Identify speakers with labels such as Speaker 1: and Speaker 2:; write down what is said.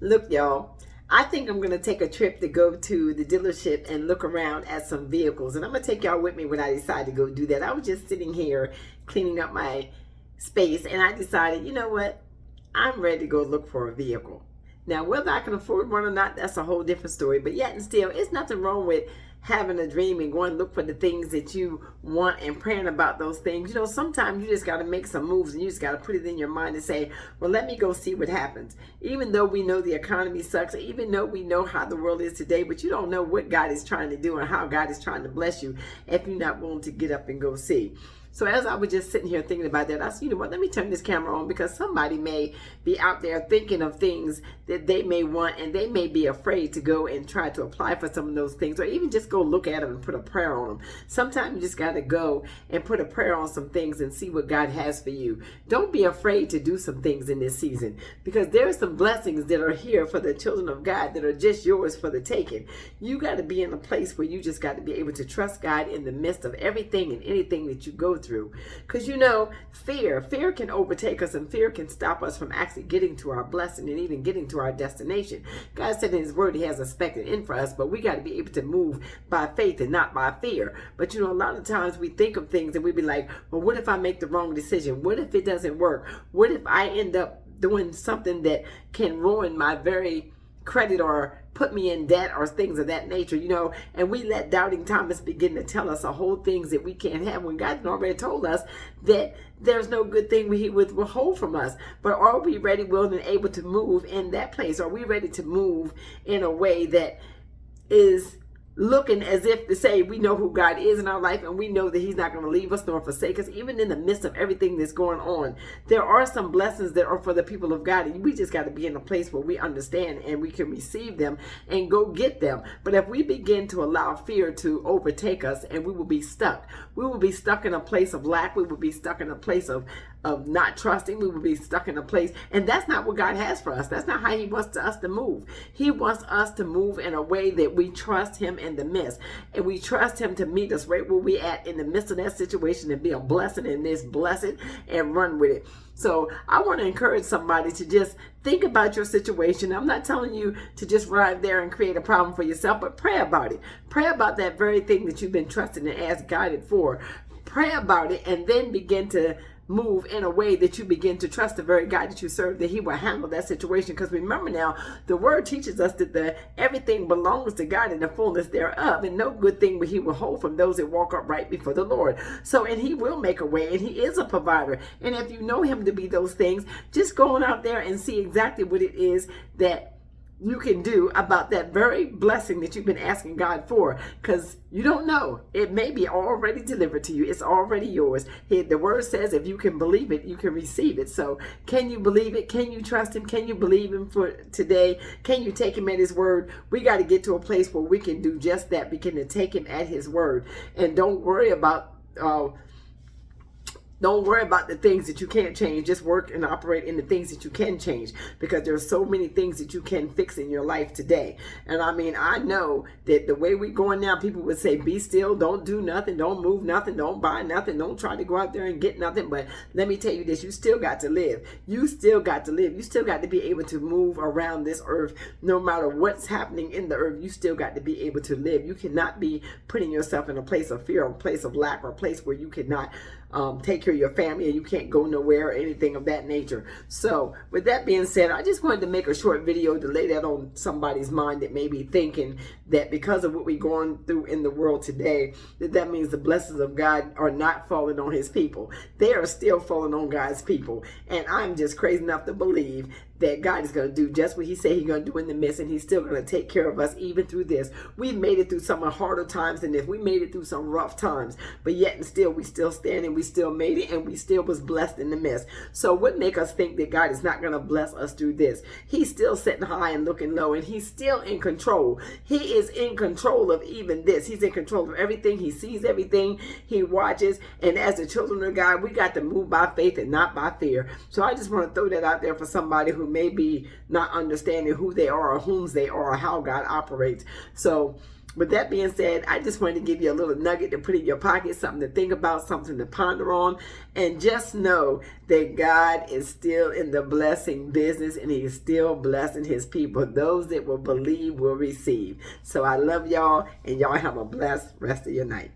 Speaker 1: Look, y'all, I think I'm going to take a trip to go to the dealership and look around at some vehicles. And I'm going to take y'all with me when I decide to go do that. I was just sitting here cleaning up my space and I decided, you know what? I'm ready to go look for a vehicle. Now, whether I can afford one or not, that's a whole different story. But yet and still, it's nothing wrong with having a dream and going to look for the things that you want and praying about those things. You know, sometimes you just got to make some moves and you just got to put it in your mind and say, well, let me go see what happens. Even though we know the economy sucks, even though we know how the world is today, but you don't know what God is trying to do and how God is trying to bless you if you're not willing to get up and go see. So as I was just sitting here thinking about that, I said, you know what, let me turn this camera on because somebody may be out there thinking of things that they may want and they may be afraid to go and try to apply for some of those things or even just go look at them and put a prayer on them. Sometimes you just got to go and put a prayer on some things and see what God has for you. Don't be afraid to do some things in this season because there are some blessings that are here for the children of God that are just yours for the taking. You got to be in a place where you just got to be able to trust God in the midst of everything and anything that you go through. Because you know, fear can overtake us and fear can stop us from actually getting to our blessing and even getting to our destination. God said in his word he has expected in for us, but we got to be able to move by faith and not by fear. But you know, a lot of times we think of things and we be like, well, what if I make the wrong decision? What if it doesn't work? What if I end up doing something that can ruin my very credit or put me in debt or things of that nature, you know, and we let doubting Thomas begin to tell us a whole things that we can't have when God already told us that there's no good thing he would withhold from us. But are we ready, willing, and able to move in that place? Are we ready to move in a way that is looking as if to say we know who God is in our life and we know that he's not going to leave us nor forsake us even in the midst of everything that's going on? There are some blessings that are for the people of God and we just got to be in a place where we understand and we can receive them and go get them. But if we begin to allow fear to overtake us, and we will be stuck. We will be stuck in a place of lack. We will be stuck in a place of not trusting. We will be stuck in a place, and that's not what God has for us. That's not how he wants us to move. He wants us to move in a way that we trust him in the midst, and we trust him to meet us right where we at in the midst of that situation and be a blessing in this blessing and run with it. So I want to encourage somebody to just think about your situation. I'm not telling you to just ride there and create a problem for yourself, but pray about it. Pray about that very thing that you've been trusting and asked God for. Pray about it and then begin to move in a way that you begin to trust the very God that you serve, that he will handle that situation. Because remember now, the word teaches us that everything belongs to God in the fullness thereof, and no good thing will he withhold from those that walk upright before the Lord. So, and he will make a way, and he is a provider. And if you know him to be those things, just go on out there and see exactly what it is that you can do about that very blessing that you've been asking God for, because you don't know. It may be already delivered to you. It's already yours. The word says if you can believe it, you can receive it. So can you believe it? Can you trust him? Can you believe him for today? Can you take him at his word? We got to get to a place where we can do just that, begin to take him at his word, and don't worry about the things that you can't change. Just work and operate in the things that you can change, because there are so many things that you can fix in your life today. And I mean, I know that the way we're going now, people would say, be still, don't do nothing, don't move nothing, don't buy nothing, don't try to go out there and get nothing. But let me tell you this, you still got to live. You still got to live. You still got to be able to move around this earth. No matter what's happening in the earth, you still got to be able to live. You cannot be putting yourself in a place of fear, or a place of lack, or a place where you cannot take care of your family and you can't go nowhere or anything of that nature. So with that being said, I just wanted to make a short video to lay that on somebody's mind that may be thinking that because of what we're going through in the world today, that means the blessings of God are not falling on his people. They are still falling on God's people. And I'm just crazy enough to believe that God is going to do just what he said he's going to do in the midst, and he's still going to take care of us even through this. We've made it through some harder times than this. We made it through some rough times, but yet and still we still stand and we still made it, and we still was blessed in the midst. So what make us think that God is not going to bless us through this? He's still sitting high and looking low, and he's still in control. He is in control of even this. He's in control of everything. He sees everything. He watches. And as the children of God, we got to move by faith and not by fear. So I just want to throw that out there for somebody who may be not understanding who they are or whom they are or how God operates. So with that being said, I just wanted to give you a little nugget to put in your pocket, something to think about, something to ponder on, and just know that God is still in the blessing business and He is still blessing His people. Those that will believe will receive. So I love y'all, and y'all have a blessed rest of your night.